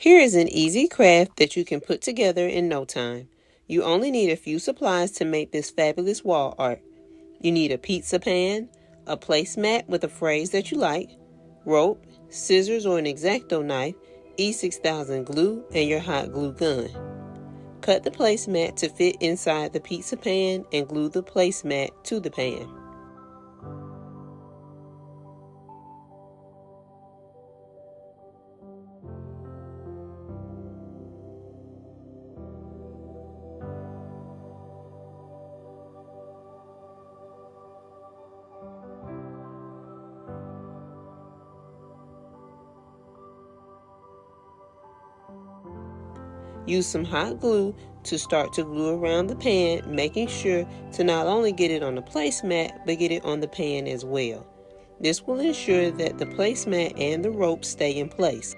Here is an easy craft that you can put together in no time. You only need a few supplies to make this fabulous wall art. You need a pizza pan, a placemat with a phrase that you like, rope, scissors or an X-Acto knife, E6000 glue, and your hot glue gun. Cut the placemat to fit inside the pizza pan and glue the placemat to the pan. Use some hot glue to start to glue around the pan, making sure to not only get it on the placemat, but get it on the pan as well. This will ensure that the placemat and the rope stay in place.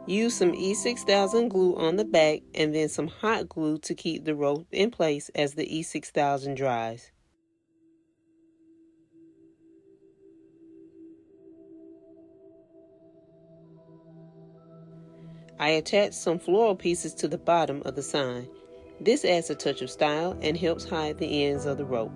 Use some E6000 glue on the back and then some hot glue to keep the rope in place as the E6000 dries. I attached some floral pieces to the bottom of the sign. This adds a touch of style and helps hide the ends of the rope.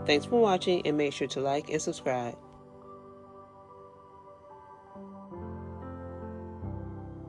Thanks for watching and make sure to like and subscribe.